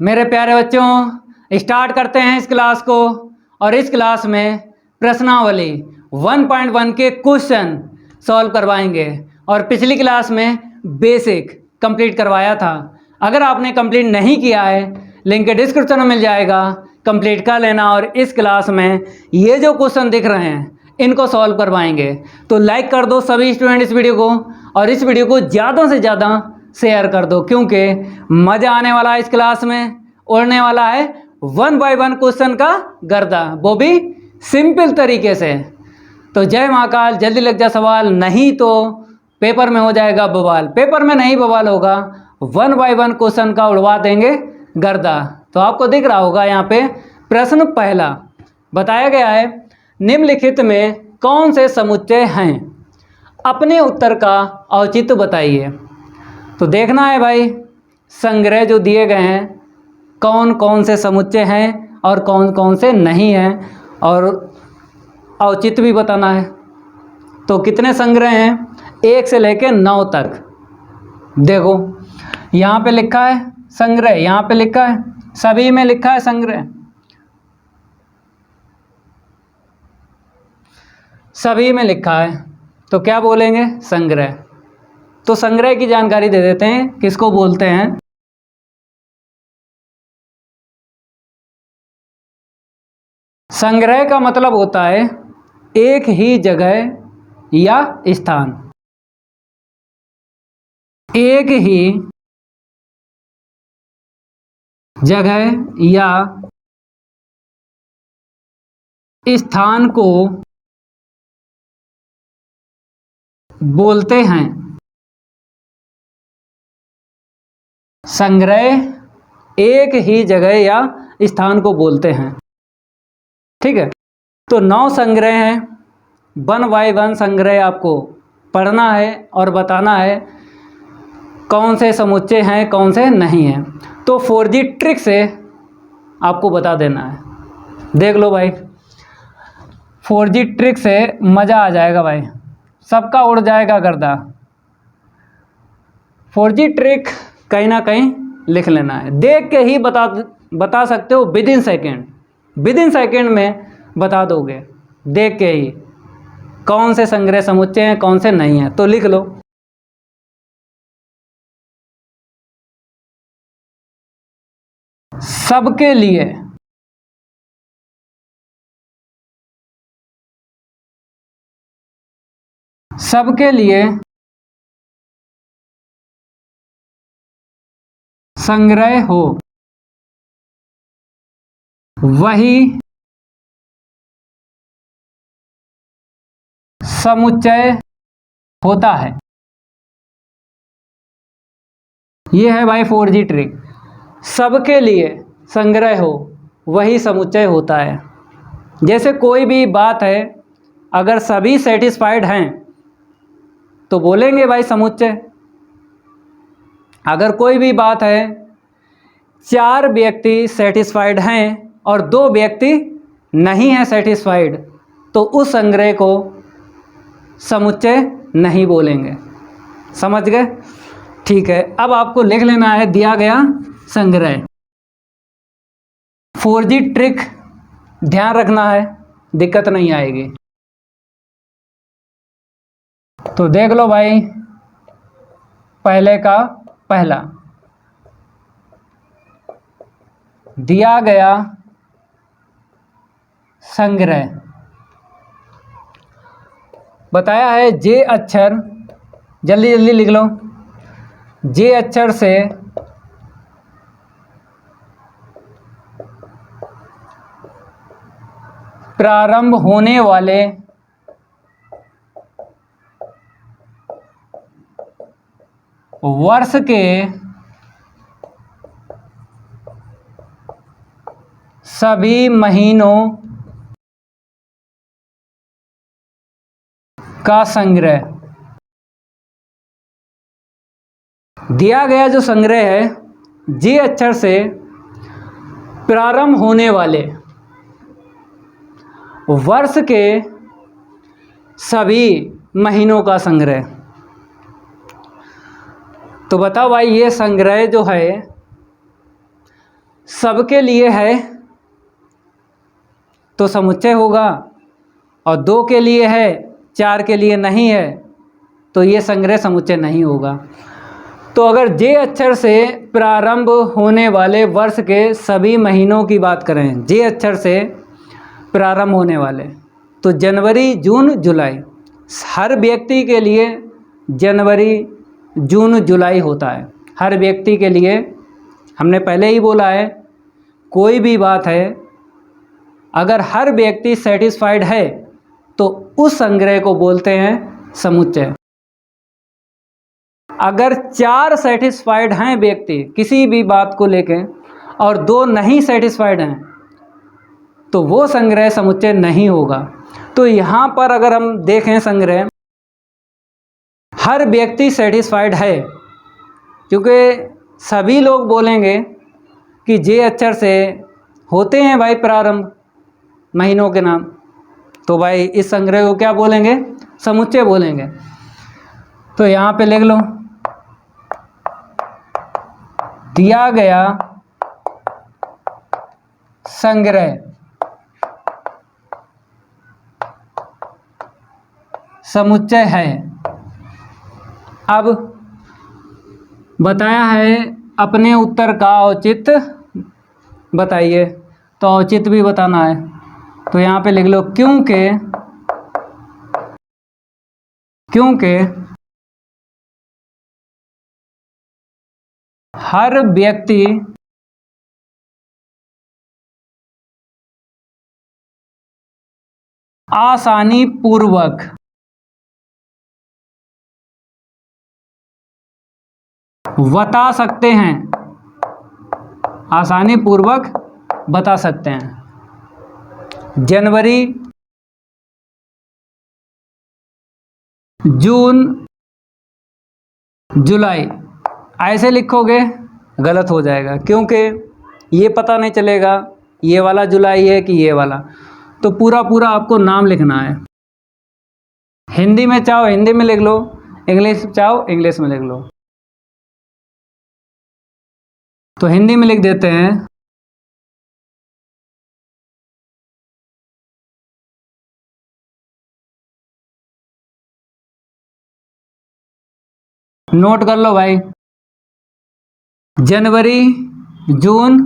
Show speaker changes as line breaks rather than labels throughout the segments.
मेरे प्यारे बच्चों, स्टार्ट करते हैं इस क्लास को। और इस क्लास में प्रश्नावली 1.1 के क्वेश्चन सॉल्व करवाएंगे। और पिछली क्लास में बेसिक कंप्लीट करवाया था। अगर आपने कंप्लीट नहीं किया है, लिंक डिस्क्रिप्शन में मिल जाएगा, कंप्लीट कर लेना। और इस क्लास में ये जो क्वेश्चन दिख रहे हैं इनको सॉल्व करवाएंगे। तो लाइक कर दो सभी स्टूडेंट इस वीडियो को, और इस वीडियो को ज़्यादा से ज़्यादा शेयर कर दो, क्योंकि मज़ा आने वाला है। इस क्लास में उड़ने वाला है 1 बाय 1 क्वेश्चन का गर्दा, वो भी सिंपल तरीके से। तो जय महाकाल, जल्दी लग जा सवाल, नहीं तो पेपर में हो जाएगा बवाल। पेपर में नहीं बवाल होगा, 1 बाय 1 क्वेश्चन का उड़वा देंगे गर्दा। तो आपको दिख रहा होगा यहाँ पे प्रश्न पहला बताया गया है, निम्नलिखित में कौन से समुच्चय हैं, अपने उत्तर का औचित्य बताइए। तो देखना है भाई, संग्रह जो दिए गए हैं कौन कौन से समुच्चय हैं और कौन कौन से नहीं हैं, और औचित्य भी बताना है। तो कितने संग्रह हैं, 1 से लेकर 9 तक। देखो यहाँ पे लिखा है संग्रह, यहाँ पे लिखा है, सभी में लिखा है संग्रह, सभी में लिखा है। तो क्या बोलेंगे, संग्रह। तो संग्रह की जानकारी दे देते हैं, किसको बोलते हैं। संग्रह का मतलब होता है एक ही जगह या स्थान, एक ही जगह या स्थान को बोलते हैं संग्रह। एक ही जगह या स्थान को बोलते हैं, ठीक है। तो 9 संग्रह हैं, 1 बाय 1 संग्रह आपको पढ़ना है और बताना है कौन से समुच्चय हैं कौन से नहीं हैं। तो 4G ट्रिक से आपको बता देना है। देख लो भाई, 4G ट्रिक से मज़ा आ जाएगा भाई, सबका उड़ जाएगा गर्दा। 4G ट्रिक कहीं ना कहीं लिख लेना है, देख के ही बता सकते हो। विद इन सेकेंड में बता दोगे, देख के ही कौन से संग्रह समुच्चय हैं कौन से नहीं हैं। तो लिख लो, सबके लिए संग्रह हो वही समुच्चय होता है। ये है भाई 4G ट्रिक, सबके लिए संग्रह हो वही समुच्चय होता है। जैसे कोई भी बात है, अगर सभी सेटिस्फाइड हैं तो बोलेंगे भाई समुच्चय। अगर कोई भी बात है 4 व्यक्ति सेटिस्फाइड हैं और 2 व्यक्ति नहीं हैं सेटिस्फाइड, तो उस संग्रह को समुच्चय नहीं बोलेंगे। समझ गए, ठीक है। अब आपको लिख लेना है दिया गया संग्रह। 4G ट्रिक ध्यान रखना है, दिक्कत नहीं आएगी। तो देख लो भाई, पहले का पहला दिया गया संग्रह बताया है जे अक्षर, जल्दी जल्दी लिख लो, जे अक्षर से प्रारंभ होने वाले वर्ष के सभी महीनों का संग्रह। दिया गया जो संग्रह है जे अक्षर से प्रारंभ होने वाले वर्ष के सभी महीनों का संग्रह। तो बताओ भाई, ये संग्रह जो है सबके लिए है तो समुच्चय होगा, और 2 के लिए है, 4 के लिए नहीं है, तो ये संग्रह समुच्चय नहीं होगा। तो अगर जे अक्षर से प्रारंभ होने वाले वर्ष के सभी महीनों की बात करें, जे अक्षर से प्रारंभ होने वाले, तो जनवरी, जून, जुलाई, हर व्यक्ति के लिए जनवरी, जून, जुलाई होता है। हर व्यक्ति के लिए, हमने पहले ही बोला है, कोई भी बात है, अगर हर व्यक्ति सेटिस्फाइड है तो उस संग्रह को बोलते हैं समुच्चय। अगर 4 सेटिस्फाइड हैं व्यक्ति किसी भी बात को लेकर और 2 नहीं सेटिस्फाइड हैं, तो वो संग्रह समुच्चय नहीं होगा। तो यहाँ पर अगर हम देखें संग्रह, हर व्यक्ति सेटिस्फाइड है, क्योंकि सभी लोग बोलेंगे कि जे अक्षर से होते हैं भाई प्रारंभ महीनों के नाम, तो भाई इस संग्रह को क्या बोलेंगे? समुच्चय बोलेंगे। तो यहाँ पे लिख लो, दिया गया संग्रह समुच्चय है। अब बताया है अपने उत्तर का औचित्य बताइए, तो औचित्य भी बताना है। तो यहाँ पे लिख लो, क्योंकि हर व्यक्ति आसानी पूर्वक बता सकते हैं, आसानी पूर्वक बता सकते हैं। जनवरी, जून, जुलाई ऐसे लिखोगे गलत हो जाएगा, क्योंकि ये पता नहीं चलेगा ये वाला जुलाई है कि ये वाला। तो पूरा पूरा आपको नाम लिखना है। हिंदी में चाहो हिंदी में लिख लो, इंग्लिश चाहो इंग्लिश में लिख लो। तो हिंदी में लिख देते हैं, नोट कर लो भाई, जनवरी, जून,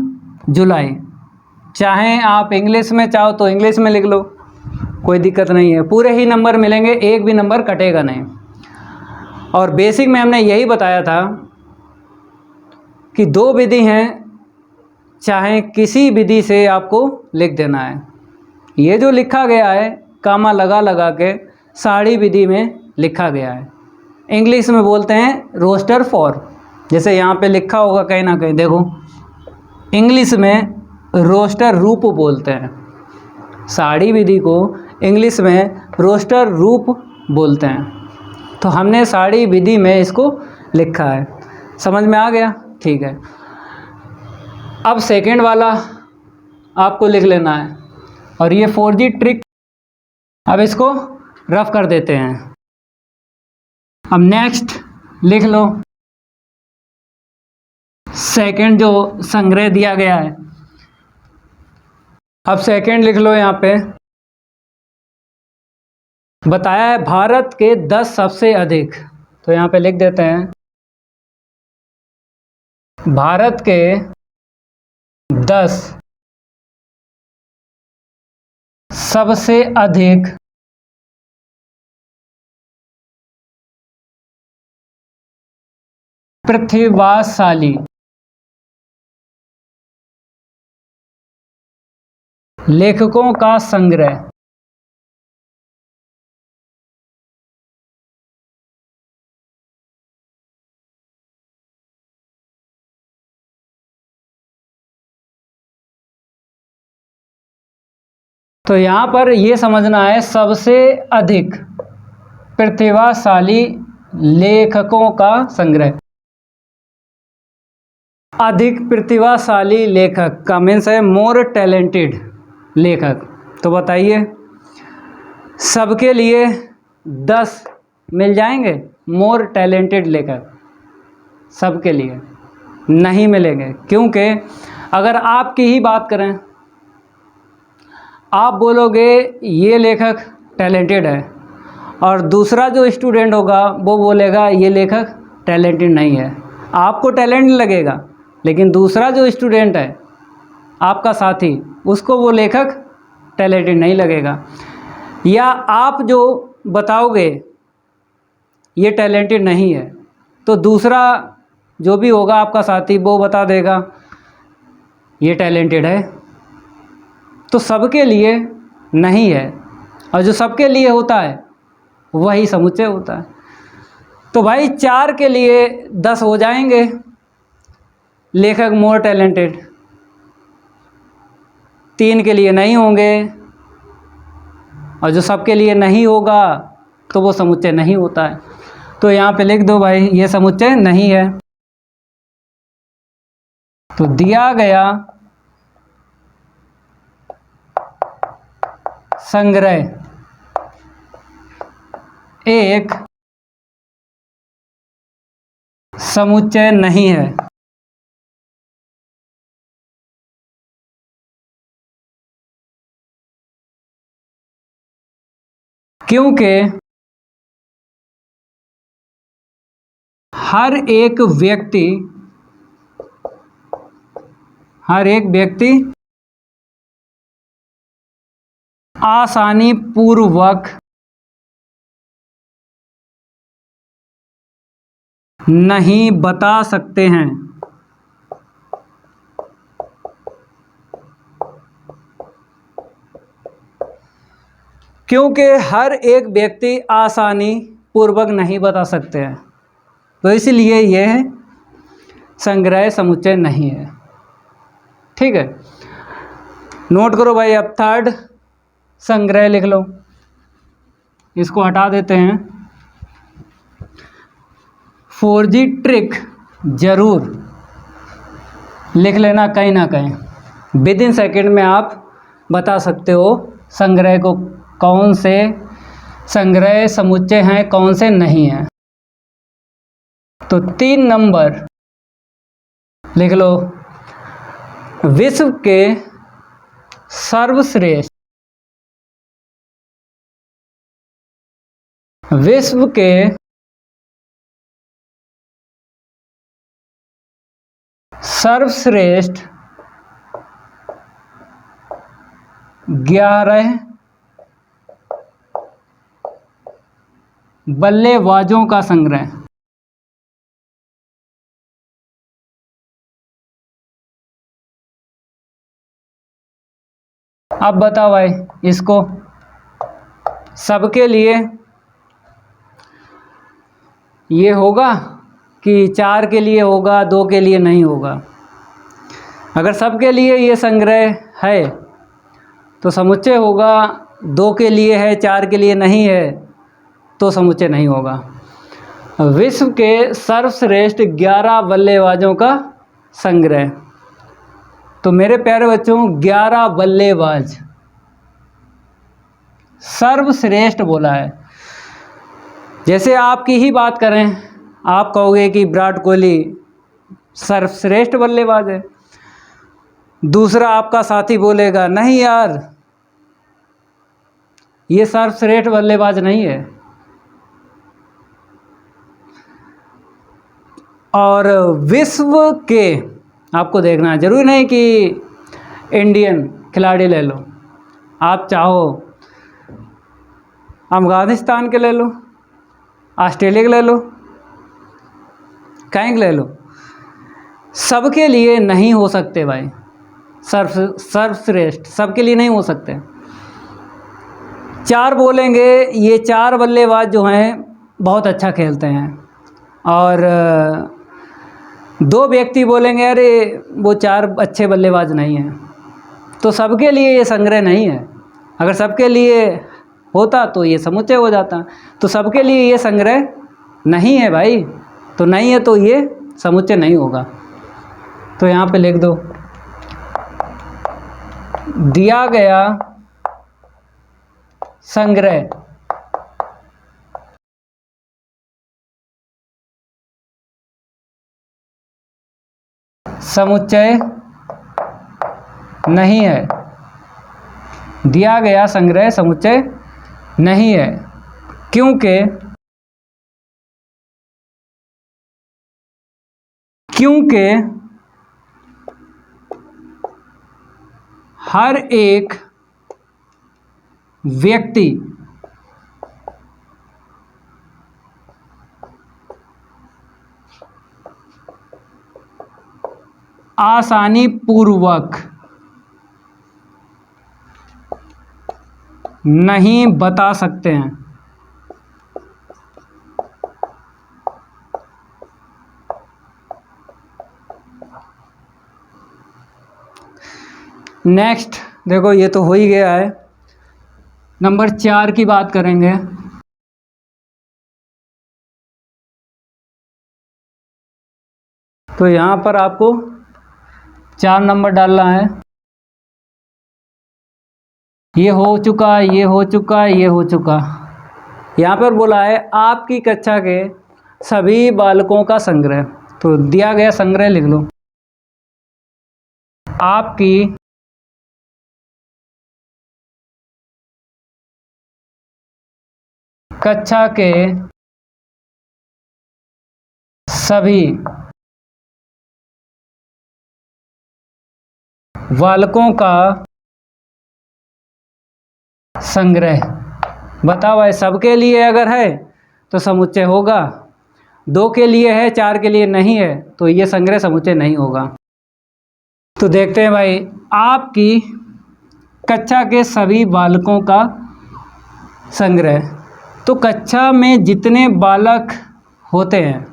जुलाई। चाहे आप इंग्लिश में चाहो तो इंग्लिश में लिख लो, कोई दिक्कत नहीं है। पूरे ही नंबर मिलेंगे, एक भी नंबर कटेगा नहीं। और बेसिक में हमने यही बताया था कि 2 विधि हैं, चाहे किसी विधि से आपको लिख देना है। ये जो लिखा गया है कामा लगा लगा के साड़ी विधि में लिखा गया है। इंग्लिश में बोलते हैं रोस्टर फॉर, जैसे यहाँ पे लिखा होगा कहीं ना कहीं, देखो इंग्लिश में रोस्टर रूप बोलते हैं। साड़ी विधि को इंग्लिश में रोस्टर रूप बोलते हैं। तो हमने साड़ी विधि में इसको लिखा है। समझ में आ गया? ठीक है। अब सेकंड वाला आपको लिख लेना है, और ये 4G ट्रिक अब इसको रफ कर देते हैं। अब नेक्स्ट लिख लो, सेकंड जो संग्रह दिया गया है। अब सेकंड लिख लो, यहाँ पे बताया है भारत के 10 सबसे अधिक, तो यहाँ पे लिख देते हैं भारत के 10 सबसे अधिक प्रतिभाशाली लेखकों का संग्रह। तो यहाँ पर ये समझना है, सबसे अधिक प्रतिभाशाली लेखकों का संग्रह। अधिक प्रतिभाशाली लेखक का मीन्स है मोर टैलेंटेड लेखक। तो बताइए, सबके लिए 10 मिल जाएंगे मोर टैलेंटेड लेखक? सबके लिए नहीं मिलेंगे, क्योंकि अगर आपकी ही बात करें, आप बोलोगे ये लेखक टैलेंटेड है, और दूसरा जो स्टूडेंट होगा वो बोलेगा ये लेखक टैलेंटेड नहीं है। आपको टैलेंट लगेगा, लेकिन दूसरा जो स्टूडेंट है आपका साथी, उसको वो लेखक टैलेंटेड नहीं लगेगा। या आप जो बताओगे ये टैलेंटेड नहीं है, तो दूसरा जो भी होगा आपका साथी वो बता देगा ये टैलेंटेड है। तो सबके लिए नहीं है, और जो सबके लिए होता है वही समुच्चय होता है। तो भाई 4 के लिए 10 हो जाएंगे लेखक मोर टैलेंटेड, 3 के लिए नहीं होंगे, और जो सबके लिए नहीं होगा तो वो समुच्चय नहीं होता है। तो यहाँ पे लिख दो भाई ये समुच्चय नहीं है। तो दिया गया संग्रह एक समुच्चय नहीं है, क्योंकि हर एक व्यक्ति आसानी पूर्वक नहीं बता सकते हैं। क्योंकि हर एक व्यक्ति आसानी पूर्वक नहीं बता सकते हैं, तो इसलिए यह संग्रह समुच्चय नहीं है। ठीक है, नोट करो भाई। अब थर्ड संग्रह लिख लो, इसको हटा देते हैं। फर्जी ट्रिक जरूर लिख लेना कहीं ना कहीं, विद इन सेकेंड में आप बता सकते हो संग्रह को, कौन से संग्रह समुच्चय हैं कौन से नहीं हैं। तो 3 नंबर लिख लो। विश्व के सर्वश्रेष्ठ सर्वश्रेष्ठ 11 बल्लेबाजों का संग्रह। अब बताओ भाई, इसको सबके लिए ये होगा कि 4 के लिए होगा, 2 के लिए नहीं होगा? अगर सबके लिए ये संग्रह है तो समुच्चय होगा, 2 के लिए है 4 के लिए नहीं है तो समुच्चय नहीं होगा। विश्व के सर्वश्रेष्ठ 11 बल्लेबाजों का संग्रह। तो मेरे प्यारे बच्चों, 11 बल्लेबाज सर्वश्रेष्ठ बोला है। जैसे आपकी ही बात करें, आप कहोगे कि विराट कोहली सर्वश्रेष्ठ बल्लेबाज है, दूसरा आपका साथी बोलेगा नहीं यार ये सर्वश्रेष्ठ बल्लेबाज नहीं है। और विश्व के, आपको देखना है, जरूरी नहीं कि इंडियन खिलाड़ी ले लो, आप चाहो अफगानिस्तान के ले लो, ऑस्ट्रेलिया के ले लो, कहीं के ले लो, सबके लिए नहीं हो सकते भाई। सर्वश्रेष्ठ सबके लिए नहीं हो सकते। 4 बोलेंगे, ये 4 बल्लेबाज जो हैं बहुत अच्छा खेलते हैं, और 2 व्यक्ति बोलेंगे अरे वो 4 अच्छे बल्लेबाज नहीं हैं, तो सबके लिए ये संग्रह नहीं है। अगर सबके लिए होता तो ये समुच्चय हो जाता, तो सबके लिए ये संग्रह नहीं है भाई, तो नहीं है तो ये समुच्चय नहीं होगा। तो यहाँ पे लिख दो, दिया गया संग्रह समुच्चय नहीं है। दिया गया संग्रह समुच्चय नहीं है, क्योंकि हर एक व्यक्ति आसानी पूर्वक नहीं बता सकते हैं। नेक्स्ट देखो, ये तो हो ही गया है। नंबर 4 की बात करेंगे। तो यहाँ पर आपको 4 नंबर डालना है। ये हो चुका, ये हो चुका, ये हो चुका। यहाँ पर बोला है आपकी कक्षा के सभी बालकों का संग्रह। तो दिया गया संग्रह लिख लो। आपकी कक्षा के सभी बालकों का संग्रह। बताओ भाई, सबके लिए अगर है तो समुच्चय होगा, 2 के लिए है, 4 के लिए नहीं है, तो ये संग्रह समुच्चय नहीं होगा। तो देखते हैं भाई, आपकी कक्षा के सभी बालकों का संग्रह। तो कक्षा में जितने बालक होते हैं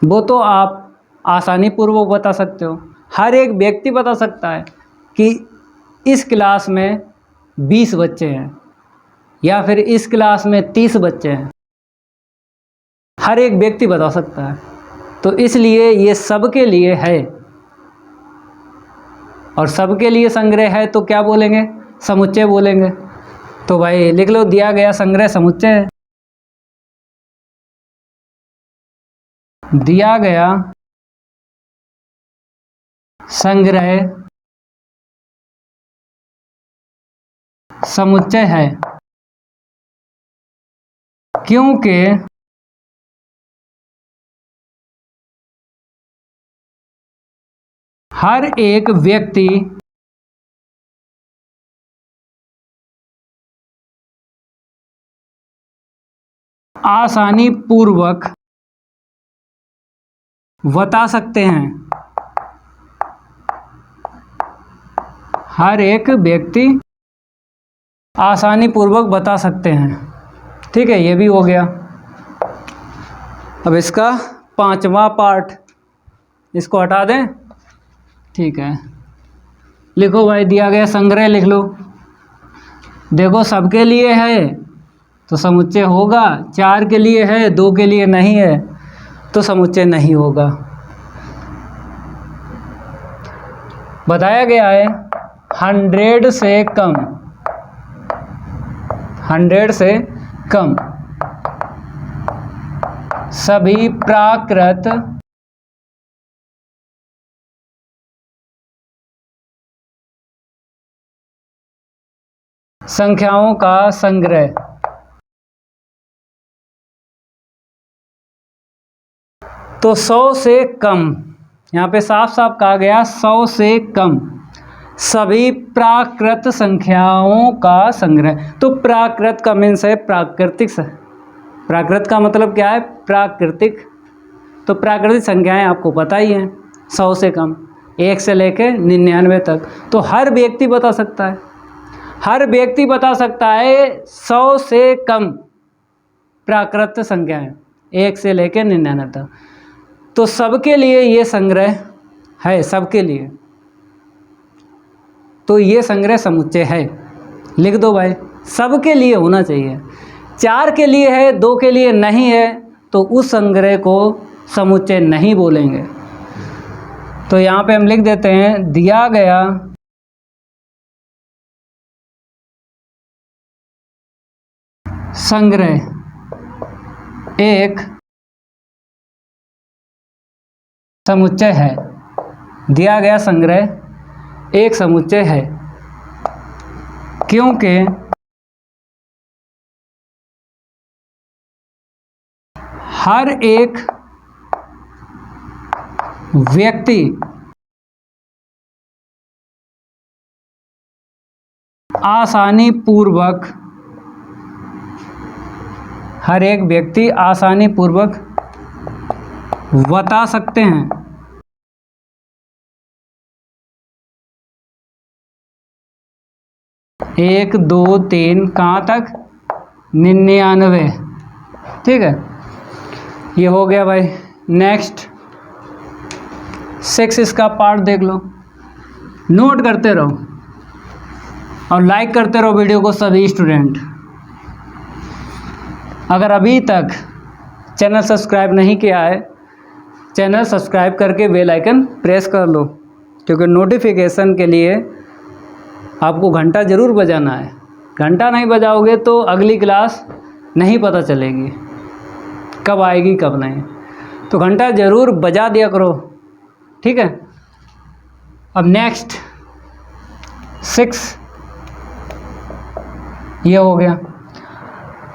वो तो आप आसानी पूर्वक बता सकते हो। हर एक व्यक्ति बता सकता है कि इस क्लास में 20 बच्चे हैं या फिर इस क्लास में 30 बच्चे हैं। हर एक व्यक्ति बता सकता है। तो इसलिए ये सबके लिए है, और सबके लिए संग्रह है तो क्या बोलेंगे? समुच्चय बोलेंगे। तो भाई लिख लो, दिया गया संग्रह समुच्चय है। दिया गया संग्रह समुच्चय है, क्योंकि हर एक व्यक्ति आसानी पूर्वक बता सकते हैं। हर एक व्यक्ति आसानी पूर्वक बता सकते हैं। ठीक है, ये भी हो गया। अब इसका 5वां पार्ट, इसको हटा दें। ठीक है, लिखो भाई, दिया गया संग्रह लिख लो। देखो, सबके लिए है तो समुच्चय होगा, 4 के लिए है, 2 के लिए नहीं है तो समुच्चय नहीं होगा। बताया गया है 100 से कम, 100 से कम सभी प्राकृत संख्याओं का संग्रह। तो 100 से कम, यहाँ पे साफ साफ कहा गया 100 से कम सभी प्राकृत संख्याओं का संग्रह। तो प्राकृत का मीन्स है प्राकृतिक। प्राकृत का मतलब क्या है? प्राकृतिक। तो प्राकृतिक संख्याएं आपको पता ही हैं, 100 से कम, 1 से लेकर 99 तक। तो हर व्यक्ति बता सकता है, हर व्यक्ति बता सकता है 100 से कम प्राकृत संख्याएं, 1 से लेकर 99 तक। तो सबके लिए ये संग्रह है, सबके लिए। तो ये संग्रह समुच्चय है। लिख दो भाई, सबके लिए होना चाहिए। 4 के लिए है, 2 के लिए नहीं है तो उस संग्रह को समुच्चय नहीं बोलेंगे। तो यहाँ पे हम लिख देते हैं, दिया गया संग्रह एक समुच्चय है। दिया गया संग्रह एक समुच्चय है, क्योंकि हर एक व्यक्ति आसानी पूर्वक बता सकते हैं। 1 2 3 कहाँ तक? 99। ठीक है, ये हो गया भाई। नेक्स्ट 6 इसका पार्ट देख लो, नोट करते रहो और लाइक करते रहो वीडियो को सभी स्टूडेंट। अगर अभी तक चैनल सब्सक्राइब नहीं किया है, चैनल सब्सक्राइब करके बेल आइकन प्रेस कर लो, क्योंकि नोटिफिकेशन के लिए आपको घंटा ज़रूर बजाना है। घंटा नहीं बजाओगे तो अगली क्लास नहीं पता चलेगी कब आएगी कब नहीं, तो घंटा ज़रूर बजा दिया करो, ठीक है। अब नेक्स्ट 6 ये हो गया।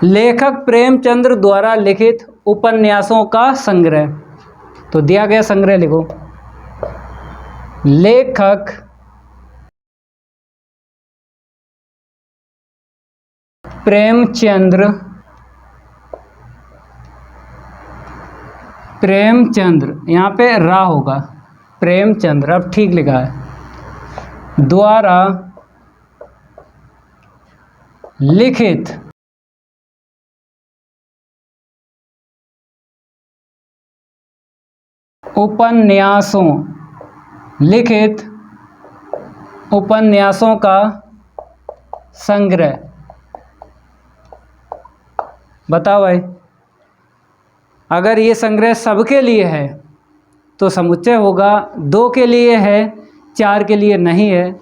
लेखक प्रेमचंद्र द्वारा लिखित उपन्यासों का संग्रह। तो दिया गया संग्रह लिखो। लेखक प्रेमचंद्र यहाँ पे रा होगा, प्रेमचंद्र, अब ठीक लिखा है, द्वारा लिखित उपन्यासों का संग्रह। बताओ भाई, अगर ये संग्रह सबके लिए है तो समुच्चय होगा, 2 के लिए है 4 के लिए नहीं है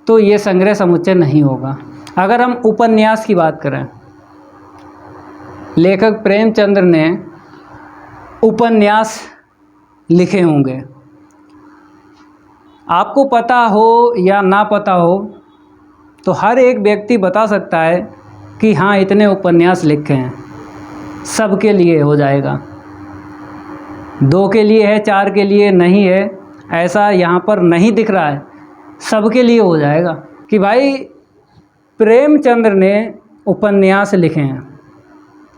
तो ये संग्रह समुच्चय नहीं होगा। अगर हम उपन्यास की बात करें, लेखक प्रेमचंद्र ने उपन्यास लिखे होंगे, आपको पता हो या ना पता हो तो हर एक व्यक्ति बता सकता है कि हाँ इतने उपन्यास लिखे हैं, सबके लिए हो जाएगा। 2 के लिए है 4 के लिए नहीं है, ऐसा यहाँ पर नहीं दिख रहा है, सबके लिए हो जाएगा कि भाई प्रेमचंद्र ने उपन्यास लिखे हैं।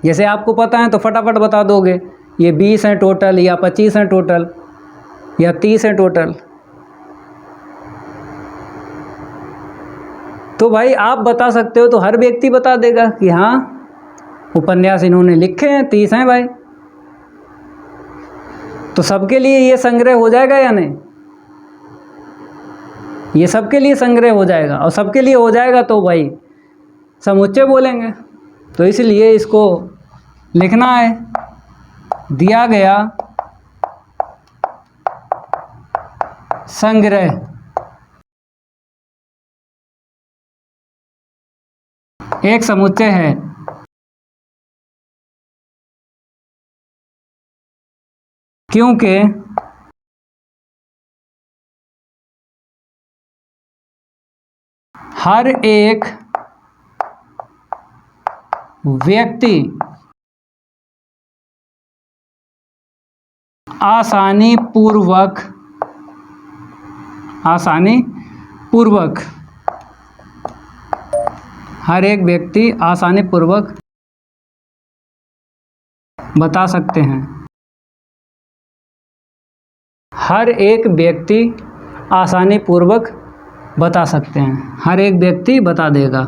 जैसे आपको पता है तो फटाफट बता दोगे, ये 20 हैं टोटल, या 25 हैं टोटल, या 30 हैं टोटल। तो भाई आप बता सकते हो तो हर व्यक्ति बता देगा कि हाँ उपन्यास इन्होंने लिखे हैं, 30 हैं भाई। तो सबके लिए ये संग्रह हो जाएगा या नहीं? ये सबके लिए संग्रह हो जाएगा, और सबके लिए हो जाएगा तो भाई समुच्चय बोलेंगे। तो इसलिए इसको लिखना है, दिया गया संग्रह एक समुच्चय है, क्योंकि हर एक व्यक्ति आसानी पूर्वक हर एक व्यक्ति आसानी पूर्वक बता सकते हैं। हर एक व्यक्ति आसानी पूर्वक बता सकते हैं, हर एक व्यक्ति बता देगा,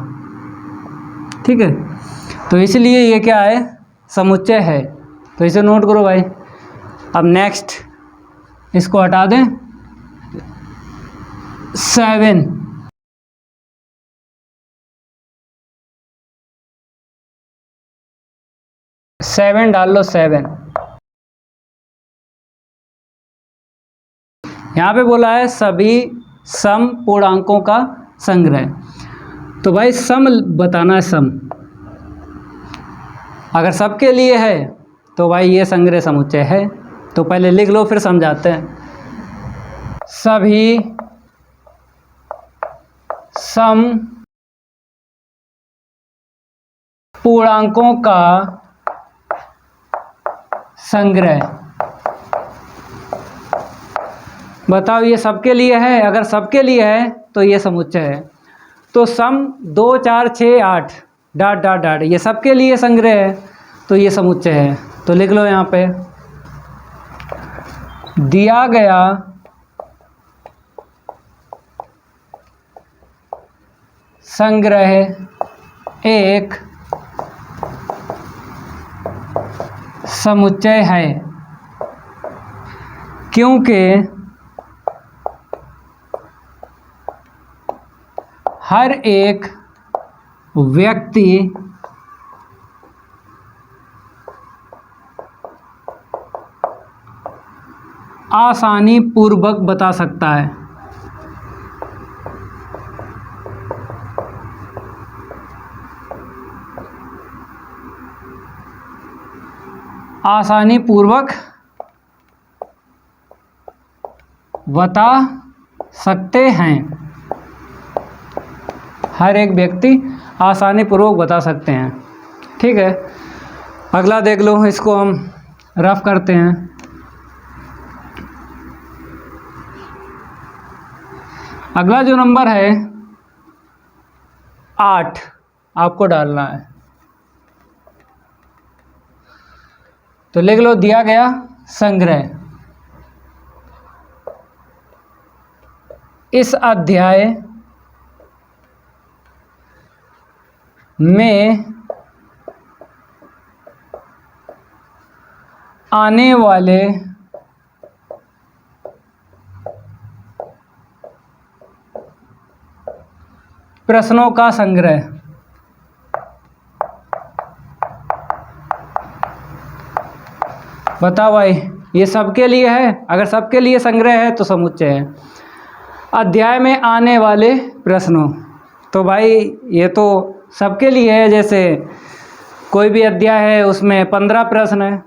ठीक है। तो इसलिए ये क्या है? समुच्चय है। तो इसे नोट करो भाई। अब नेक्स्ट इसको हटा दें। 7 डाल लो। 7 यहाँ पे बोला है सभी सम पूर्णांकों का संग्रह। तो भाई सम बताना है, सम अगर सबके लिए है तो भाई ये संग्रह समुच्चय है। तो पहले लिख लो फिर समझाते हैं। सभी सम पूर्णांकों का संग्रह। बताओ ये सबके लिए है? अगर सबके लिए है तो ये समुच्चय है। तो सम 2 4 6 8 डॉट डॉट डॉट ये सबके लिए संग्रह है तो ये समुच्चय है। तो लिख लो यहाँ पे, दिया गया संग्रह एक समुच्चय है क्योंकि हर एक व्यक्ति आसानी पूर्वक बता सकता है। आसानी पूर्वक बता सकते हैं। हर एक व्यक्ति आसानी पूर्वक बता सकते हैं। ठीक है, अगला देख लो, इसको हम रफ करते हैं। अगला जो नंबर है 8 आपको डालना है। तो लिख लो, दिया गया संग्रह इस अध्याय में आने वाले प्रश्नों का संग्रह। बताओ भाई, ये सबके लिए है? अगर सबके लिए संग्रह है तो समुच्चय है। अध्याय में आने वाले प्रश्नों, तो भाई ये तो सबके लिए है। जैसे कोई भी अध्याय है उसमें 15 प्रश्न है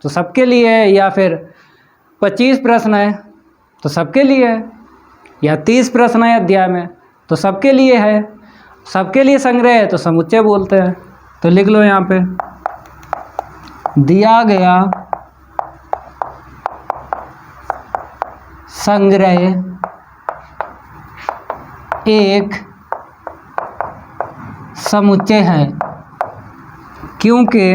तो सबके लिए है, या फिर 25 प्रश्न है तो सबके लिए है, या 30 प्रश्न है अध्याय में तो सबके लिए है। सबके लिए संग्रह है तो समुच्चय बोलते हैं। तो लिख लो यहाँ पे, दिया गया संग्रह एक समुच्चय है क्योंकि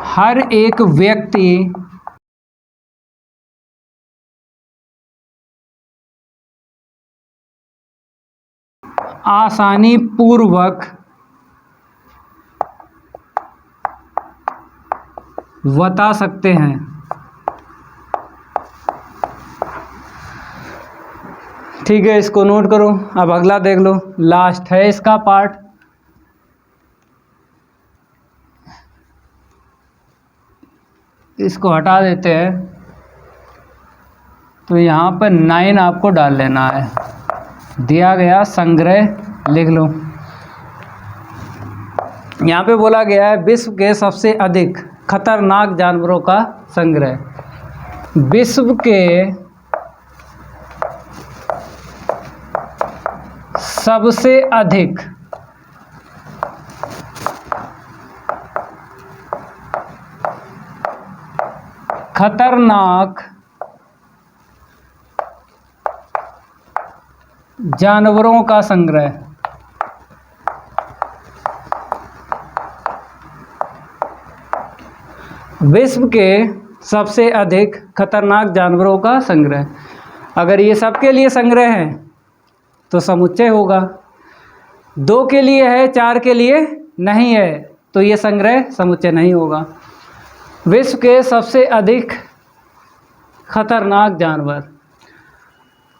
हर एक व्यक्ति आसानी पूर्वक बता सकते हैं। ठीक है, इसको नोट करो। अब अगला देख लो, लास्ट है इसका पार्ट। इसको हटा देते हैं। तो यहाँ पर 9 आपको डाल लेना है। दिया गया संग्रह लिख लो। यहाँ पे बोला गया है विश्व के सबसे अधिक खतरनाक जानवरों का संग्रह। विश्व के सबसे अधिक खतरनाक जानवरों का संग्रह। विश्व के सबसे अधिक खतरनाक जानवरों का संग्रह। अगर ये सबके लिए संग्रह है तो समुच्चय होगा। 2 के लिए है, 4 के लिए नहीं है तो ये संग्रह समुच्चय नहीं होगा। विश्व के सबसे अधिक खतरनाक जानवर,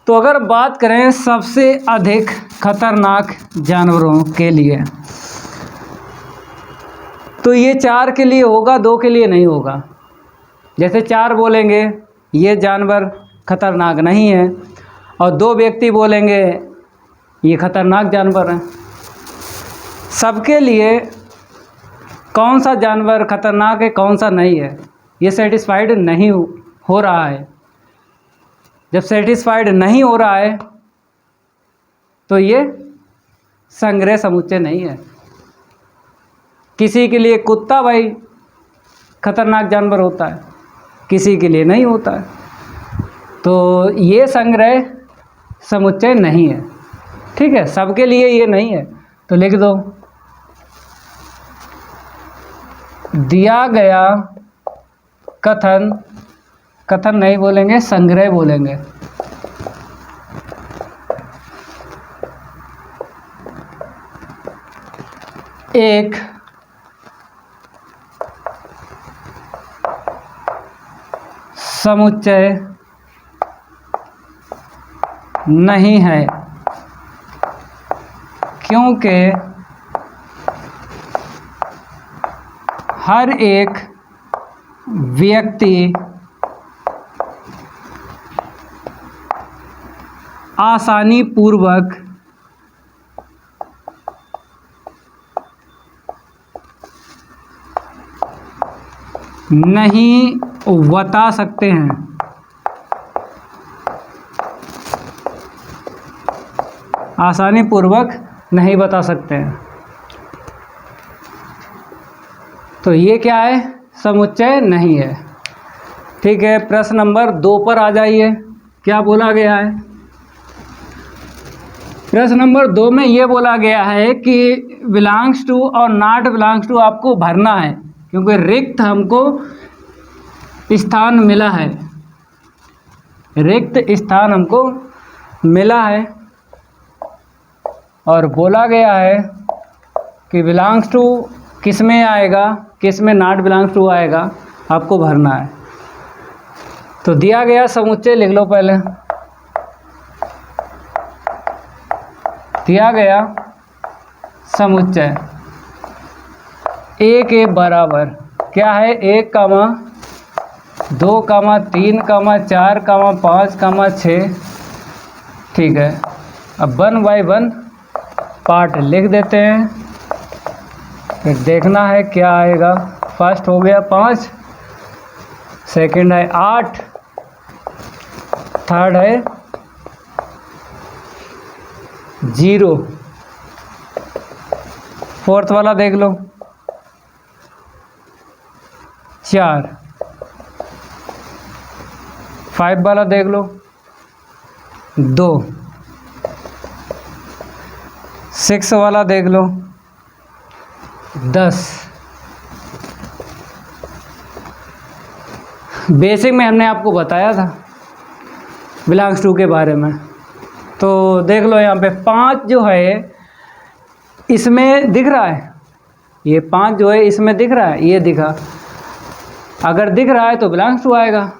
तो अगर बात करें सबसे अधिक खतरनाक जानवरों के लिए तो ये 4 के लिए होगा, 2 के लिए नहीं होगा। जैसे 4 बोलेंगे ये जानवर खतरनाक नहीं है और 2 व्यक्ति बोलेंगे ये खतरनाक जानवर है। सबके लिए कौन सा जानवर खतरनाक है कौन सा नहीं है ये सेटिस्फाइड नहीं हो रहा है। जब सेटिस्फाइड नहीं हो रहा है तो ये संग्रह समुच्चय नहीं है। किसी के लिए कुत्ता भाई खतरनाक जानवर होता है, किसी के लिए नहीं होता है, तो ये संग्रह समुच्चय नहीं है। ठीक है, सबके लिए ये नहीं है। तो लिख दो, दिया गया कथन, कथन नहीं बोलेंगे, संग्रह बोलेंगे, एक समुच्चय नहीं है, क्योंकि हर एक व्यक्ति आसानी पूर्वक नहीं बता सकते हैं। आसानी पूर्वक नहीं बता सकते हैं। तो ये क्या है? समुच्चय नहीं है। ठीक है, प्रश्न नंबर 2 पर आ जाइए। क्या बोला गया है? प्रश्न नंबर 2 में ये बोला गया है कि बिलोंग्स टू और नॉट बिलोंग्स टू आपको भरना है, क्योंकि रिक्त हमको स्थान मिला है, रिक्त स्थान हमको मिला है। और बोला गया है कि बिलोंग्स टू किस में आएगा, किस में नॉट बिलोंग्स टू आएगा, आपको भरना है। तो दिया गया समुच्चय लिख लो पहले। दिया गया समुच्चय ए के बराबर क्या है? 1, 2, 3, 4, 5, 6। ठीक है, अब 1 बाय 1 पार्ट लिख देते हैं, फिर देखना है क्या आएगा। फर्स्ट हो गया 5, सेकंड है 8, थर्ड है 0, फोर्थ वाला देख लो 4, 5 वाला देख लो 2, 6 वाला देख लो 10। बेसिक में हमने आपको बताया था बिलोंग्स टू के बारे में। तो देख लो यहाँ पे 5 जो है इसमें दिख रहा है, ये 5 जो है इसमें दिख रहा है, ये दिखा। अगर दिख रहा है तो बिलोंग्स टू आएगा,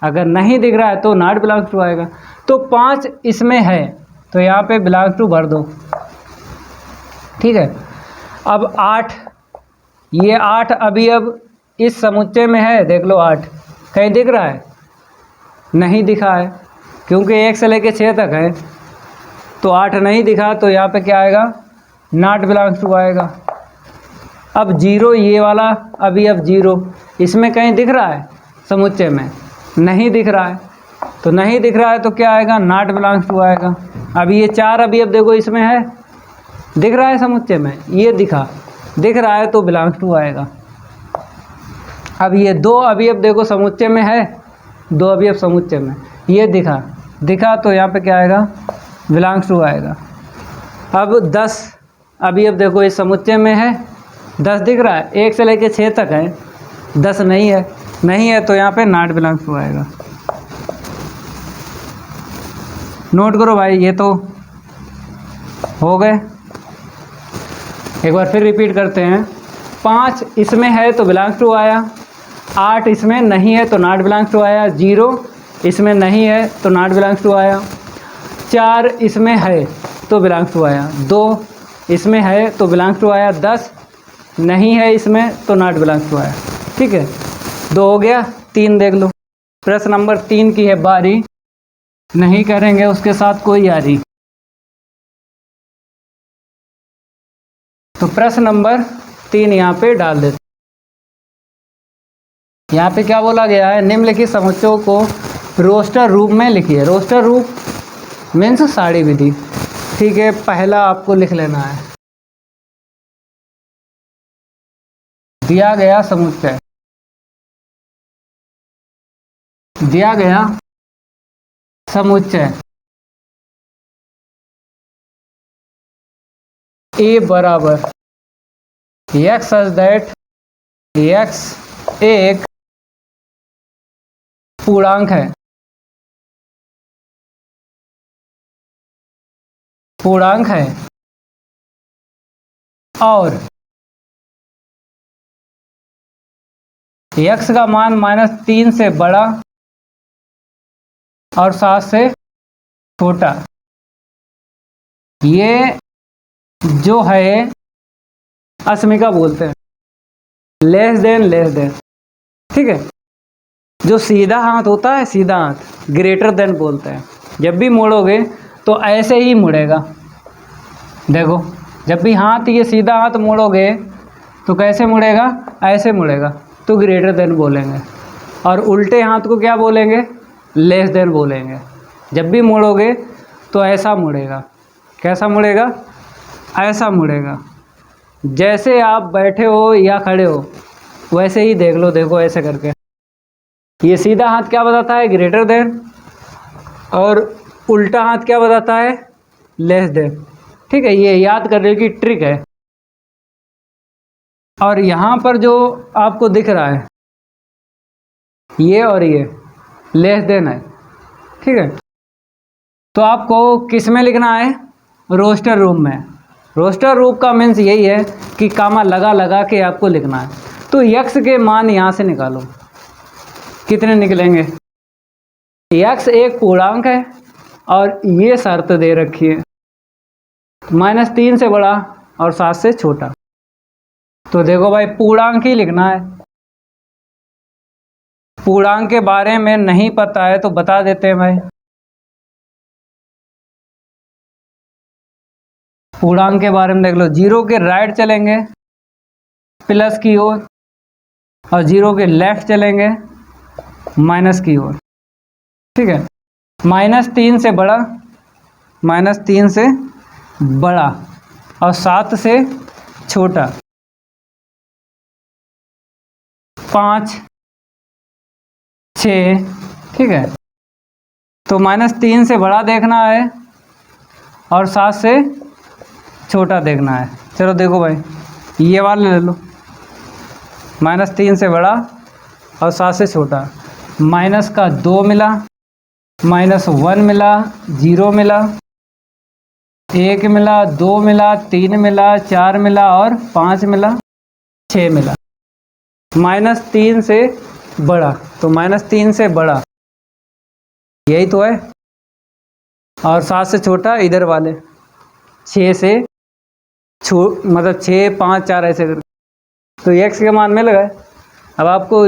अगर नहीं दिख रहा है तो नॉट बिलोंग्स टू आएगा। तो 5 इसमें है तो यहाँ पे बिलोंग्स टू भर दो। ठीक है, अब 8, ये 8 अभी अब इस समुच्चय में है, देख लो 8 कहीं दिख रहा है? नहीं दिखा है, क्योंकि 1 से लेके 6 तक है, तो 8 नहीं दिखा, तो यहाँ पे क्या आएगा? नॉट बिलोंग्स टू आएगा। अब 0 ये वाला अभी अब 0 इसमें कहीं दिख रहा है? समुच्चय में नहीं दिख रहा है, तो नहीं दिख रहा है तो क्या आएगा? नॉट बिलोंग्स टू आएगा। अभी ये 4 अभी अब देखो इसमें है, दिख रहा है समुच्चय में, ये दिखा, दिख रहा है तो बिलोंग्स टू आएगा। अब ये 2 अभी अब देखो समुच्चय में है, 2 अभी अब समुच्चय में, ये दिखा, दिखा तो यहाँ पे क्या आएगा? बिलोंग्स टू आएगा। अब 10 अभी अब देखो इस समुच्चय में है, 10 दिख रहा है, 1 से लेके 6 तक है, 10 नहीं है, नहीं है तो यहाँ पे नॉट बिलोंग्स टू आएगा। नोट करो भाई, ये तो हो गए। एक बार फिर रिपीट करते हैं। 5 इसमें है तो बिलोंग्स टू आया, 8 इसमें नहीं है तो नॉट बिलोंग्स टू आया, 0 इसमें नहीं है तो नॉट बिलोंग्स टू आया, 4 इसमें है तो बिलोंग्स टू आया, 2 इसमें है तो बिलोंग्स टू आया, 10 नहीं है इसमें तो नॉट बिलोंग्स टू आया। ठीक है, 2 हो गया। 3 देख लो, प्रश्न नंबर 3 की है बारी, नहीं करेंगे उसके साथ कोई यारी। तो प्रश्न नंबर 3 यहाँ पे डाल देते। यहाँ पे क्या बोला गया है? निम्नलिखित समुच्चयों को रोस्टर रूप में लिखिए। रोस्टर रूप मीन्स सारी विधि। ठीक है, पहला आपको लिख लेना है। दिया गया समुच्चय, दिया गया समुच्चय ए बराबर एक्स सच दैट एक्स एक पूर्णांक है, पूर्णांक है और x का मान -3 से बड़ा और 7 से छोटा। ये जो है अस्मिका बोलते हैं, लेस देन। ठीक है, जो सीधा हाथ होता है, सीधा हाथ ग्रेटर देन बोलते हैं। जब भी मोड़ोगे तो ऐसे ही मुड़ेगा। देखो, जब भी हाथ ये सीधा हाथ मोड़ोगे तो कैसे मुड़ेगा? ऐसे मुड़ेगा, तो ग्रेटर देन बोलेंगे। और उल्टे हाथ को क्या बोलेंगे? लेस देन बोलेंगे। जब भी मोड़ोगे तो ऐसा मुड़ेगा। कैसा मुड़ेगा? ऐसा मुड़ेगा। जैसे आप बैठे हो या खड़े हो वैसे ही देख लो। देखो ऐसे करके, ये सीधा हाथ क्या बताता है? Greater than. और उल्टा हाथ क्या बताता है? Less than. ठीक है, ये याद करने की ट्रिक है। और यहाँ पर जो आपको दिख रहा है ये और ये लेस देन है। ठीक है, तो आपको किस में लिखना है? रोस्टर रूप में। रोस्टर रूप का मीन्स यही है कि कामा लगा लगा के आपको लिखना है। तो यक्स के मान यहाँ से निकालो, कितने निकलेंगे? यक्स एक पूर्णांक है और ये शर्त दे रखी है -3 से बड़ा और 7 से छोटा। तो देखो भाई, पूर्णांक ही लिखना है। पूर्णांक के बारे में नहीं पता है तो बता देते हैं भाई। पूर्णांक के बारे में देख लो, 0 के राइट चलेंगे प्लस की ओर और 0 के लेफ्ट चलेंगे माइनस की ओर। ठीक है, -3 से बड़ा, -3 से बड़ा और 7 से छोटा। 5 6। ठीक है, तो -3 से बड़ा देखना है और 7 से छोटा देखना है। चलो देखो भाई, ये वाला ले लो, -3 से बड़ा और 7 से छोटा। माइनस का 2 मिला, -1 मिला, 0 मिला, 1 मिला, 2 मिला, 3 मिला, 4 मिला और 5 मिला, 6 मिला। -3 से बड़ा, तो -3 से बड़ा यही तो है। और 7 से छोटा इधर वाले 6 से मतलब 6 5 4 ऐसे करके। तो x के मान मिल गए। अब आपको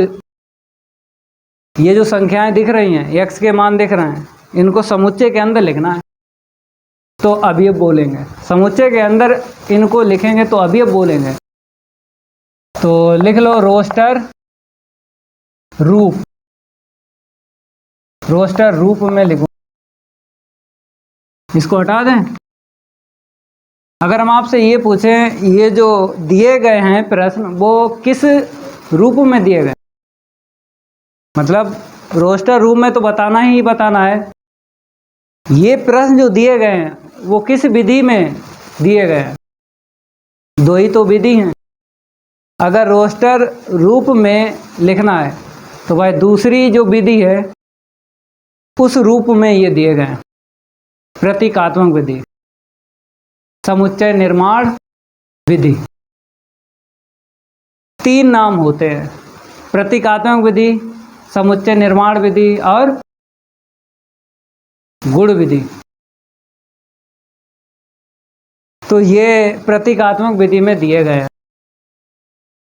ये जो संख्याएं दिख रही हैं, x के मान दिख रहे हैं, इनको समुच्चय के अंदर लिखना है। तो अवयव बोलेंगे, समुच्चय के अंदर इनको लिखेंगे तो अवयव बोलेंगे। तो लिख लो रोस्टर रूप, रोस्टर रूप में लिखो। इसको हटा दें। अगर हम आपसे ये पूछें, ये जो दिए गए हैं प्रश्न वो किस रूप में दिए गए, मतलब रोस्टर रूप में तो बताना ही बताना है। ये प्रश्न जो दिए गए हैं वो किस विधि में दिए गए हैं? दो ही तो विधि हैं। अगर रोस्टर रूप में लिखना है तो भाई दूसरी जो विधि है उस रूप में ये दिए गए हैं, प्रतीकात्मक विधि, समुच्चय निर्माण विधि। 3 नाम होते हैं, प्रतीकात्मक विधि, समुच्चय निर्माण विधि और गुण विधि। तो ये प्रतीकात्मक विधि में दिए गए हैं।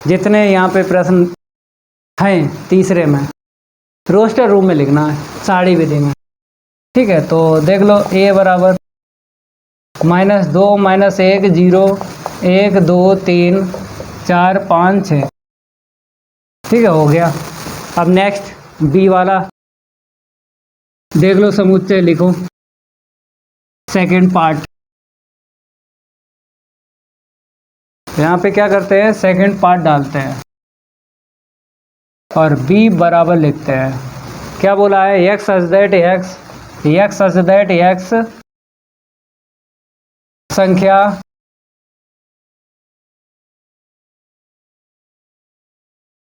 जितने यहाँ पे प्रश्न हैं तीसरे में रोस्टर रूप में लिखना है, सारी विधि में। ठीक है, तो देख लो a बराबर -2 -1 0 1 2 3 4 5 6। ठीक है, हो गया। अब नेक्स्ट b वाला देख लो समुच्चय लिखो, सेकंड पार्ट। यहाँ पे क्या करते हैं, सेकंड पार्ट डालते हैं और b बराबर लिखते हैं। क्या बोला है, x सच दैट x संख्या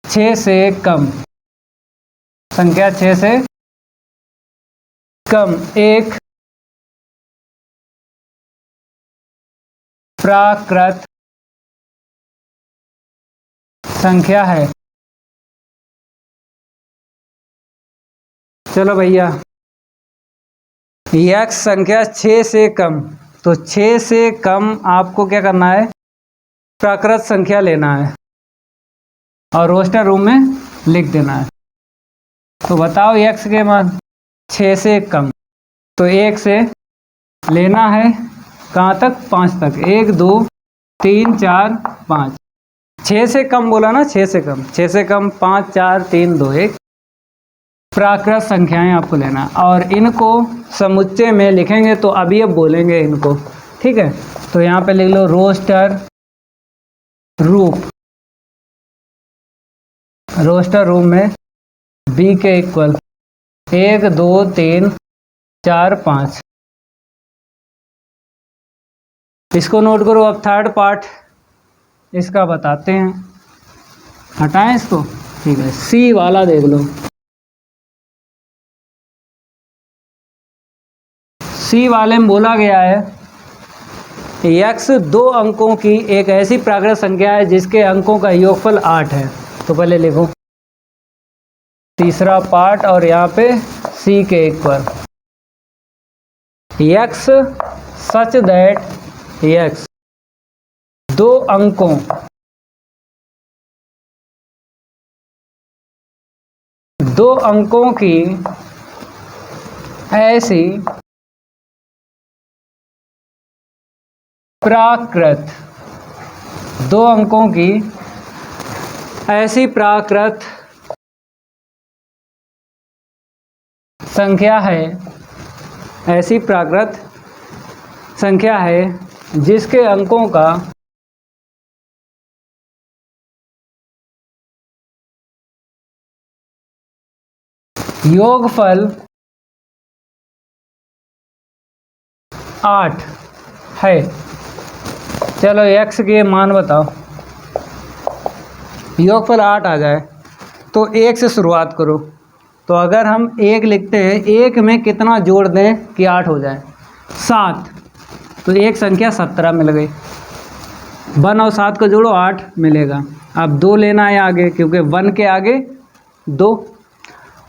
छः से कम, संख्या 6 से कम एक प्राकृत संख्या है। चलो भैया, x संख्या 6 से कम, तो 6 से कम आपको क्या करना है, प्राकृत संख्या लेना है और रोस्टर रूम में लिख देना है। तो बताओ x के मान 6 से कम, तो 1 से लेना है कहाँ तक, 5 तक, 1 2 3 4 5। 6 से कम बोला ना, 6 से कम, 6 से कम 5 4 3 2 1 प्राकृत संख्याएं आपको लेना, और इनको समुच्चय में लिखेंगे तो अभी अब बोलेंगे इनको, ठीक है। तो यहाँ पे लिख लो रोस्टर रूप, रोस्टर रूम में b के इक्वल 1 2 3 4 5। इसको नोट करो। अब थर्ड पार्ट इसका बताते हैं, हटाएं इसको, ठीक है। सी वाला देख लो, सी वाले में बोला गया है x 2 अंकों की एक ऐसी प्राकृत संख्या है जिसके अंकों का योगफल 8 है। तो पहले लिखो तीसरा पार्ट, और यहाँ पे c के equal x such that x 2 अंकों की ऐसी प्राकृत, 2 अंकों की ऐसी प्राकृत संख्या है, ऐसी प्राकृत संख्या है जिसके अंकों का योगफल 8 है। चलो x के मान बताओ, योगफल 8 आ जाए तो 1 से शुरुआत करो। तो अगर हम 1 लिखते हैं, 1 में कितना जोड़ दें कि 8 हो जाए, 7, तो एक संख्या 17 मिल गई। 1 और 7 को जोड़ो 8 मिलेगा। अब 2 लेना है आगे, क्योंकि 1 के आगे 2,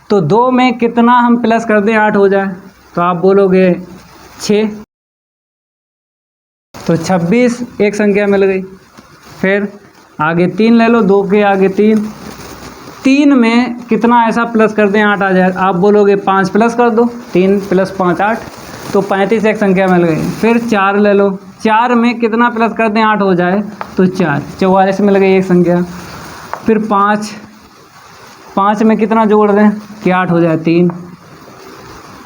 तो 2 में कितना हम प्लस कर दें 8 हो जाए, तो आप बोलोगे 6, तो 26 एक संख्या मिल गई। फिर आगे 3 ले लो, 2 के आगे 3, 3 में कितना ऐसा प्लस कर दें 8 आ जाए, आप बोलोगे 5 प्लस कर दो, 3 + 5 8, तो 35 एक संख्या मिल गई। फिर 4 ले लो, 4 में कितना प्लस कर दें 8 हो जाए, तो 4, 44 मिल गई एक संख्या। फिर 5 में कितना जोड़ दें कि 8 हो जाए, 3।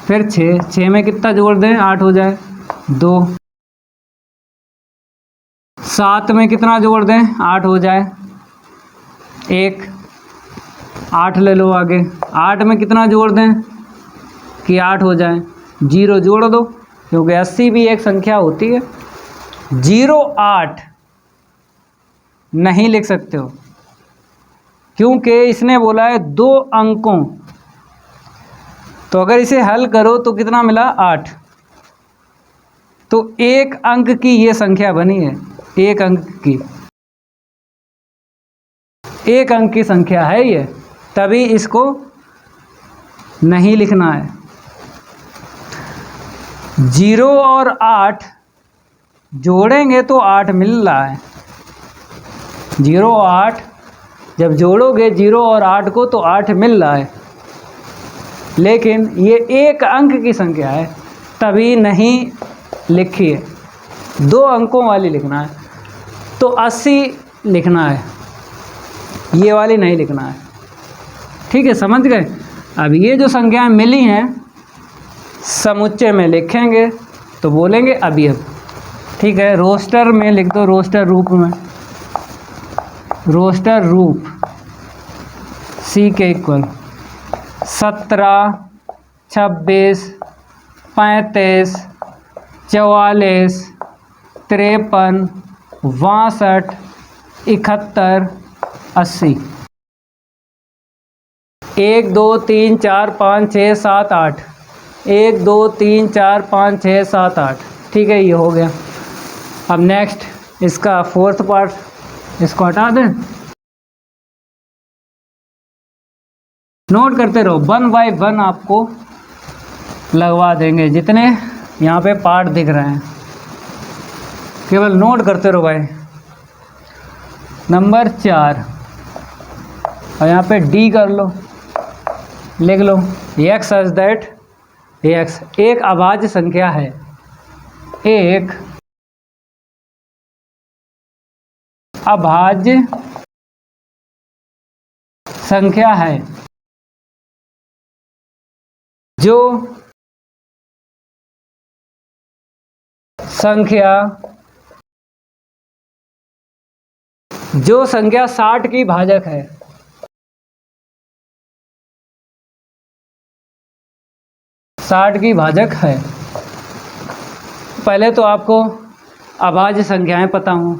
फिर 6 में कितना जोड़ दें 8 हो जाए, 2। 7 में कितना जोड़ दें 8 हो जाए, 1। 8 ले लो आगे, 8 में कितना जोड़ दें कि 8 हो जाए, 0 जोड़ दो, क्योंकि 80 भी एक संख्या होती है। 0 8 नहीं लिख सकते हो, क्योंकि इसने बोला है 2 अंकों। तो अगर इसे हल करो तो कितना मिला 8, तो 1 अंक की ये संख्या बनी है, 1 अंक की, 1 अंक की संख्या है ये, तभी इसको नहीं लिखना है। 0 और 8 जोड़ेंगे तो 8 मिल रहा है। 0 और 8 जब जोड़ोगे 0 और 8 को, तो 8 मिल रहा है, लेकिन ये 1 अंक की संख्या है, तभी नहीं लिखी है। 2 अंकों वाली लिखना है, तो 80 लिखना है, ये वाली नहीं लिखना है। ठीक है, समझ गए। अब ये जो संख्याएं मिली हैं, समुच्चय में लिखेंगे तो बोलेंगे अवयव। ठीक है, रोस्टर में लिख दो, रोस्टर रूप में, रोस्टर रूप सी के इक्वल 17, 26, 35, 44, 53, 62, 71, 80। 1 2 3 4 5 6 7 8, 1 2 3 4 5 6 7 8। ठीक है, ये हो गया। अब नेक्स्ट इसका फोर्थ पार्ट, इसको हटा दें, नोट करते रहो, 1 बाय 1 आपको लगवा देंगे जितने यहाँ पे पार्ट दिख रहे हैं, केवल नोट करते रहो भाई। नंबर 4 और यहाँ पे डी कर लो, लिख लो x सच दैट x एक अभाज्य संख्या है, एक अभाज्य संख्या है जो संख्या 60 की भाजक है। पहले तो आपको अभाज्य संख्याएं पता हों,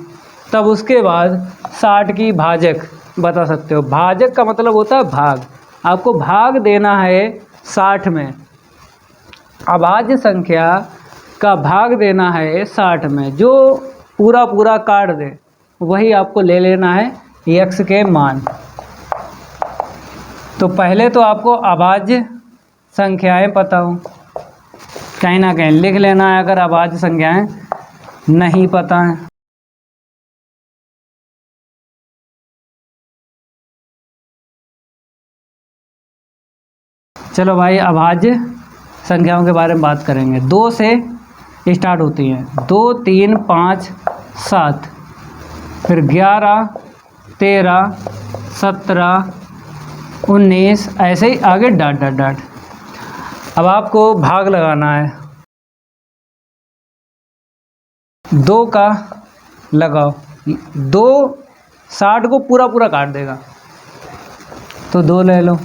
तब उसके बाद 60 की भाजक बता सकते हो। भाजक का मतलब होता है भाग, आपको भाग देना है 60 में। अभाज्य संख्या का भाग देना है 60 में, जो पूरा पूरा काट दे वही आपको ले लेना है x के मान। तो पहले तो आपको अभाज्य संख्याएं पता हो, कहीं ना कहीं लिख लेना है अगर अभाज्य संख्याएं नहीं पता हैं। चलो भाई, अभाज्य संख्याओं के बारे में बात करेंगे। 2 से स्टार्ट होती हैं, 2 3 5 7, फिर 11 13 17 19, ऐसे ही आगे डॉट डॉट डॉट। अब आपको भाग लगाना है, 2 का लगाओ, 2 60 को पूरा पूरा काट देगा तो 2 ले लो।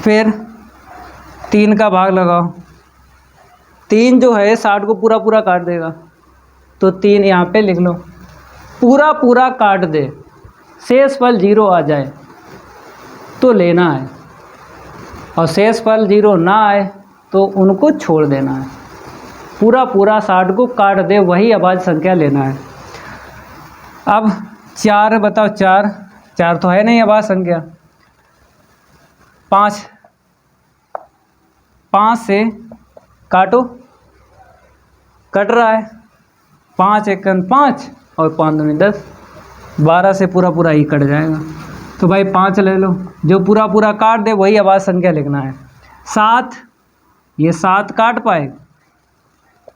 फिर 3 का भाग लगाओ, 3 जो है 60 को पूरा पूरा काट देगा तो 3 यहाँ पे लिख लो। पूरा पूरा काट दे, शेष फल 0 आ जाए तो लेना है, और शेष फल 0 ना आए तो उनको छोड़ देना है। पूरा पूरा 60 को काट दे वही अभाज्य संख्या लेना है। अब 4 बताओ, 4 तो है नहीं अभाज्य संख्या। 5 से काटो, कट रहा है, 5 एकन 5 और 5 दूनी 10, 12 से पूरा पूरा ही कट जाएगा। तो भाई 5 ले लो, जो पूरा पूरा काट दे वही अभाज्य संख्या लिखना है। 7, ये 7 काट पाए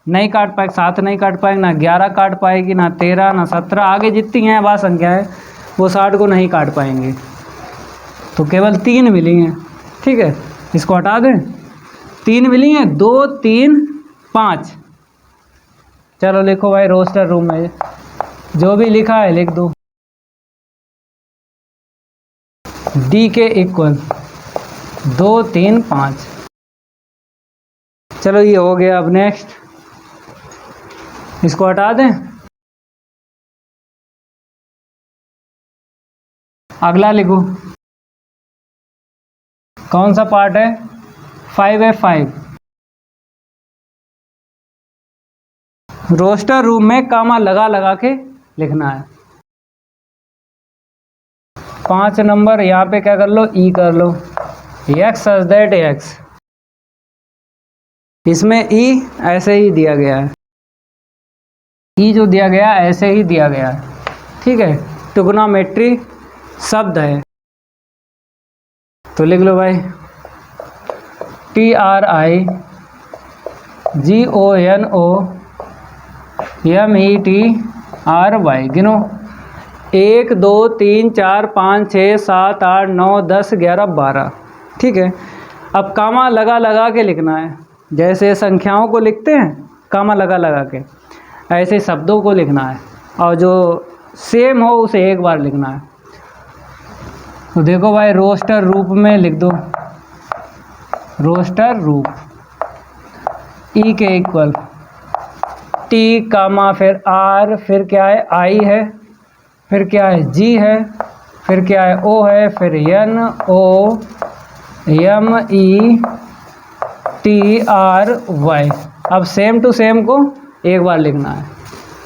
नहीं काट पाएगी, 7 नहीं काट पाएगी, ना 11 काट पाएगी, ना 13, ना 17, आगे जितनी हैं अभाज्य संख्याएं वो 60 को नहीं काट पाएंगे, तो केवल 3 मिली हैं। ठीक है, इसको हटा दें, 3 मिली हैं, 2 3 5। चलो लिखो भाई, रोस्टर रूम में जो भी लिखा है लिख दो। डी के इक्वल 2 3 5। चलो ये हो गया। अब नेक्स्ट इसको हटा दें, अगला लिखो, कौन सा पार्ट है, 5F5। रोस्टर रूम में कामा लगा लगा के लिखना है। 5 नंबर यहाँ पे क्या कर लो, ई कर लो, x सच दैट x। इसमें ई ऐसे ही दिया गया है, ई जो दिया गया ऐसे ही दिया गया है। ठीक है, ट्रिग्नोमेट्री शब्द है तो लिख लो भाई, TRIGONOMETRY। गिनो, 1 2 3 4 5 6 7 8 9 10 11 12। ठीक है, अब कामा लगा लगा के लिखना है, जैसे संख्याओं को लिखते हैं कॉमा लगा लगा के, ऐसे शब्दों को लिखना है और जो सेम हो उसे एक बार लिखना है। तो देखो भाई, रोस्टर रूप में लिख दो, रोस्टर रूप, ई के इक्वल टी कामा फिर आर, फिर क्या है आई है, फिर क्या है जी है, फिर क्या है ओ है, फिर N O M E T R Y. अब सेम टू सेम को एक बार लिखना है।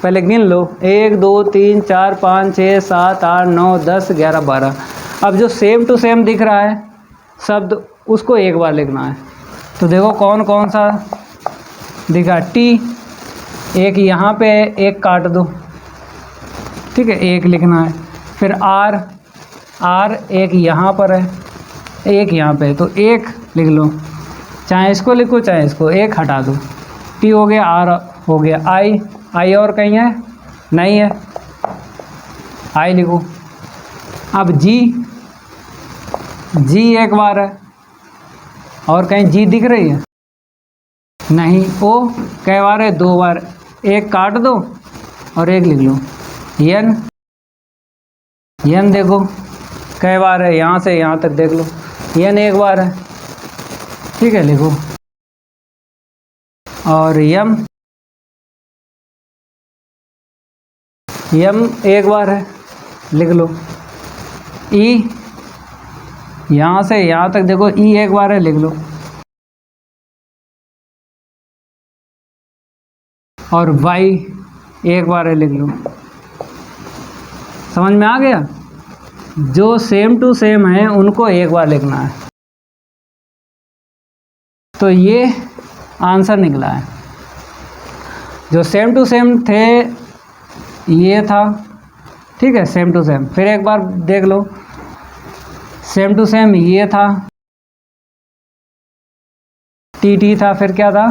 पहले गिन लो, 1 2 3 4 5 6 7 8 9 10 11 12। अब जो सेम टू सेम दिख रहा है शब्द उसको एक बार लिखना है। तो देखो कौन कौन सा दिखा, टी एक यहाँ पे है, एक काट दो, ठीक है, एक लिखना है। फिर आर, आर एक यहाँ पर है, एक यहाँ पे है, तो एक लिख लो, चाहे इसको लिखो चाहे इसको, एक हटा दो। टी हो गया, आर हो गया, आई, आई और कहीं है नहीं है, आई लिखो। अब जी, जी एक बार है और कहीं जी दिख रही है नहीं। ओ कई बार है, 2 बार, एक काट दो और एक लिख लो। यन, यन देखो कई बार है, यहाँ से यहाँ तक देख लो, यन एक बार है, ठीक है लिखो। और यम, यम एक बार है, लिख लो। ई यहाँ से यहाँ तक देखो, ई एक बार है, लिख लो। और वाई एक बार है, लिख लो। समझ में आ गया? जो सेम टू सेम है उनको एक बार लिखना है। तो ये आंसर निकला है। जो सेम टू सेम थे ये था, ठीक है, सेम टू सेम। फिर एक बार देख लो, सेम टू सेम ये था, टी टी था, फिर क्या था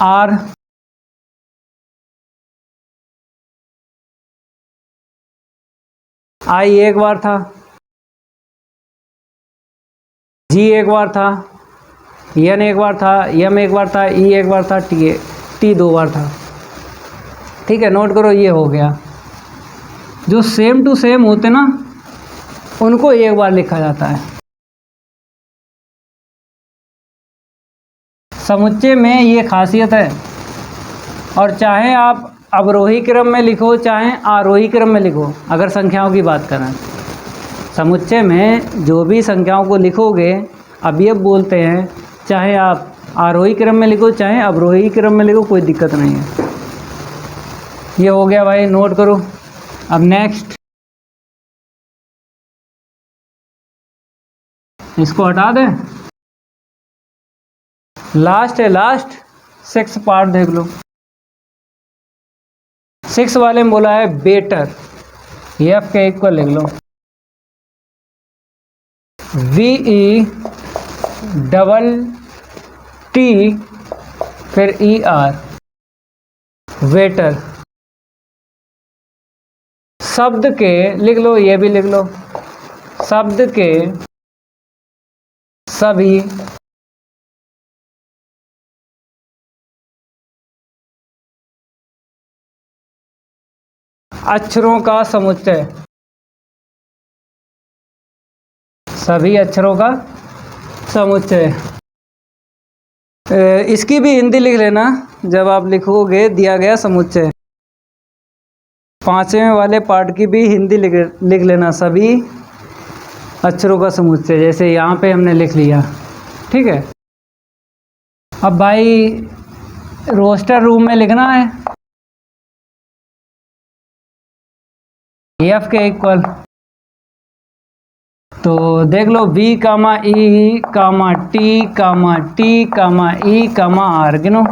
आर, आई एक बार था, जी एक बार था, एन एक बार था, एम एक बार था, ई एक बार था, टी 2 बार था, ठीक है। नोट करो, ये हो गया। जो सेम टू सेम होते ना उनको एक बार लिखा जाता है। समुच्चय में ये खासियत है। और चाहे आप अवरोही क्रम में लिखो चाहे आरोही क्रम में लिखो, अगर संख्याओं की बात करें, समुच्चय में जो भी संख्याओं को लिखोगे, अवयव बोलते हैं, चाहे आप आरोही क्रम में लिखो चाहे अवरोही क्रम में लिखो, कोई दिक्कत नहीं है। ये हो गया भाई, नोट करो। अब नेक्स्ट, इसको हटा दें, लास्ट है, लास्ट 6 पार्ट देख लो। 6 वाले में बोला है बेटर, एफ के इक्वल लिख लो, VE डबल टी फिर ER, वेटर। शब्द के लिख लो, ये भी लिख लो, शब्द के सभी अक्षरों का समुच्चय, सभी अक्षरों का समुच्चय। इसकी भी हिंदी लिख लेना जब आप लिखोगे दिया गया समुच्चय। 5वें वाले पार्ट की भी हिंदी लिख लेना, सभी अक्षरों का समुच्चय, जैसे यहाँ पे हमने लिख लिया, ठीक है। अब भाई रोस्टर रूम में लिखना है, एफ के इक्वल, तो देख लो V कामा E कामा T कामा T कामा E कामा R, गिनो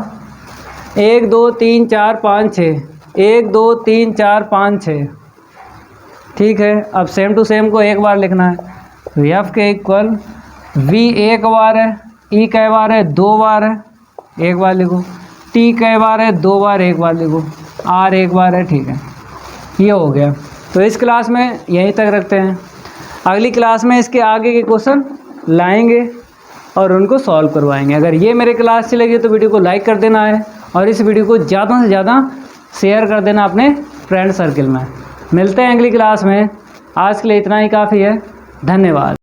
1 2 3 4 5 6, 1 2 3 4 5 6, ठीक है। अब सेम टू सेम को एक बार लिखना है, तो एफ के इक्वल V एक बार है, E कई बार है, 2 बार है, एक बार लिखो, T कई बार है, 2 बार, एक बार लिखो, R एक बार है, ठीक है। ये हो गया। तो इस क्लास में यहीं तक रखते हैं। अगली क्लास में इसके आगे के क्वेश्चन लाएंगे और उनको सॉल्व करवाएंगे। अगर ये मेरे क्लास चलेगी तो वीडियो को लाइक कर देना है और इस वीडियो को ज़्यादा से ज़्यादा शेयर कर देना अपने फ्रेंड सर्किल में। मिलते हैं अगली क्लास में। आज के लिए इतना ही काफ़ी है। धन्यवाद।